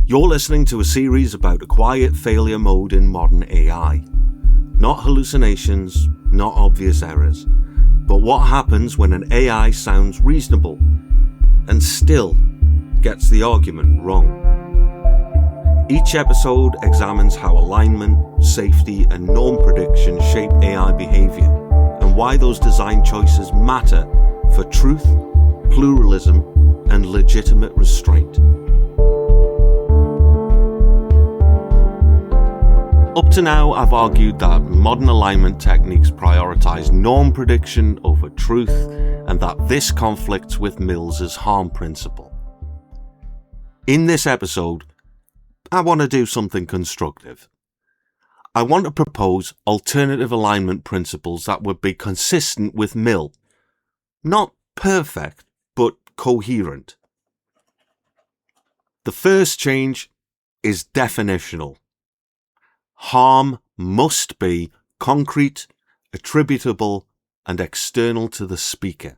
You're listening to a series about a quiet failure mode in modern AI. Not hallucinations, not obvious errors, but what happens when an AI sounds reasonable and still gets the argument wrong. Each episode examines how alignment, safety, and norm prediction shape AI behavior, and why those design choices matter for truth, pluralism, and legitimate restraint. Up to now, I've argued that modern alignment techniques prioritize norm prediction over truth, and that this conflicts with Mill's harm principle. In this episode, I want to do something constructive. I want to propose alternative alignment principles that would be consistent with Mill. Not perfect, but coherent. The first change is definitional. Harm must be concrete, attributable, and external to the speaker.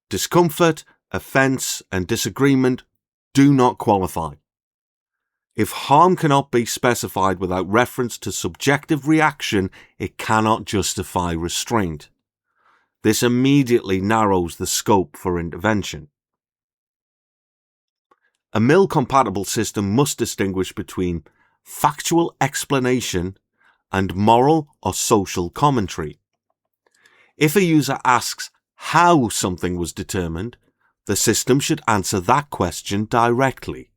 Discomfort, offence, and disagreement do not qualify. If harm cannot be specified without reference to subjective reaction, it cannot justify restraint. This immediately narrows the scope for intervention. A Mill-compatible system must distinguish between factual explanation and moral or social commentary. If a user asks how something was determined, the system should answer that question directly.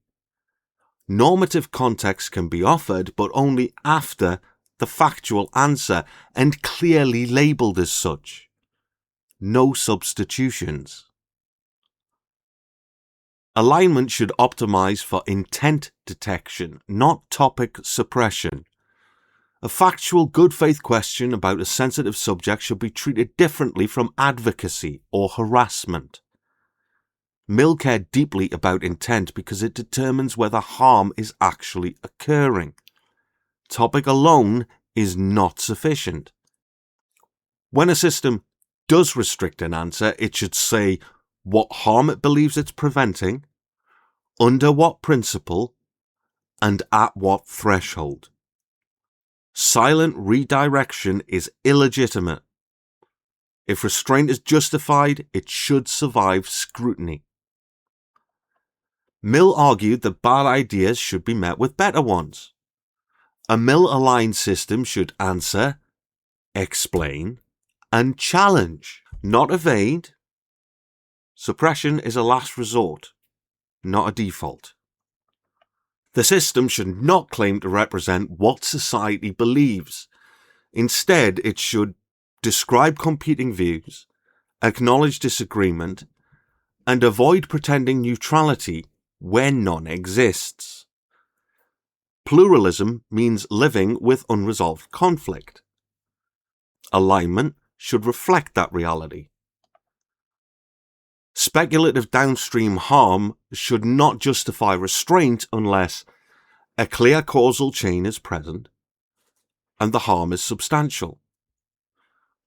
Normative context can be offered, but only after the factual answer and clearly labelled as such. No substitutions. Alignment should optimize for intent detection, not topic suppression. A factual good faith question about a sensitive subject should be treated differently from advocacy or harassment. Mill cared deeply about intent because it determines whether harm is actually occurring. Topic alone is not sufficient. When a system does restrict an answer, it should say what harm it believes it's preventing, under what principle, and at what threshold. Silent redirection is illegitimate. If restraint is justified, it should survive scrutiny. Mill argued that bad ideas should be met with better ones. A Mill-aligned system should answer, explain, and challenge, not evade. Suppression is a last resort, not a default. The system should not claim to represent what society believes. Instead, it should describe competing views, acknowledge disagreement, and avoid pretending neutrality when none exists. Pluralism means living with unresolved conflict. Alignment should reflect that reality. Speculative downstream harm should not justify restraint unless a clear causal chain is present and the harm is substantial.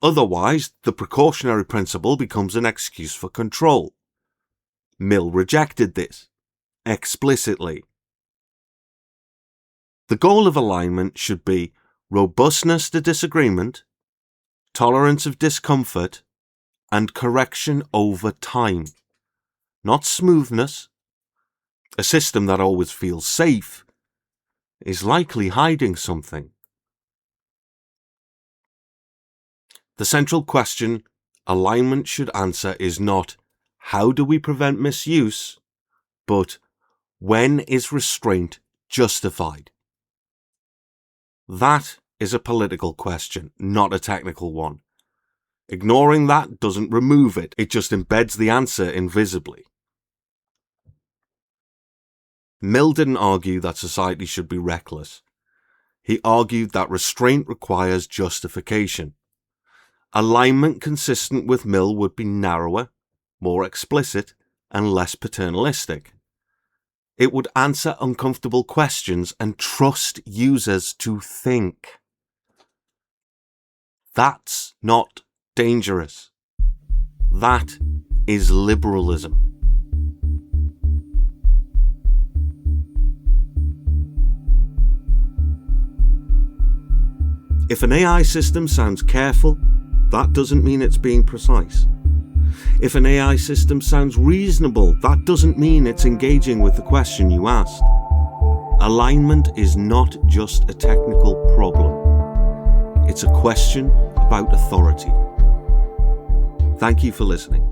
Otherwise, the precautionary principle becomes an excuse for control. Mill rejected this explicitly. The goal of alignment should be robustness to disagreement, tolerance of discomfort, and correction over time. Not smoothness. A system that always feels safe is likely hiding something. The central question alignment should answer is not how do we prevent misuse, but when is restraint justified? That is a political question, not a technical one. Ignoring that doesn't remove it, it just embeds the answer invisibly. Mill didn't argue that society should be reckless. He argued that restraint requires justification. Alignment consistent with Mill would be narrower, more explicit, and less paternalistic. It would answer uncomfortable questions and trust users to think. That's not dangerous. That is liberalism. If an AI system sounds careful, that doesn't mean it's being precise. If an AI system sounds reasonable, that doesn't mean it's engaging with the question you asked. Alignment is not just a technical problem. It's a question about authority. Thank you for listening.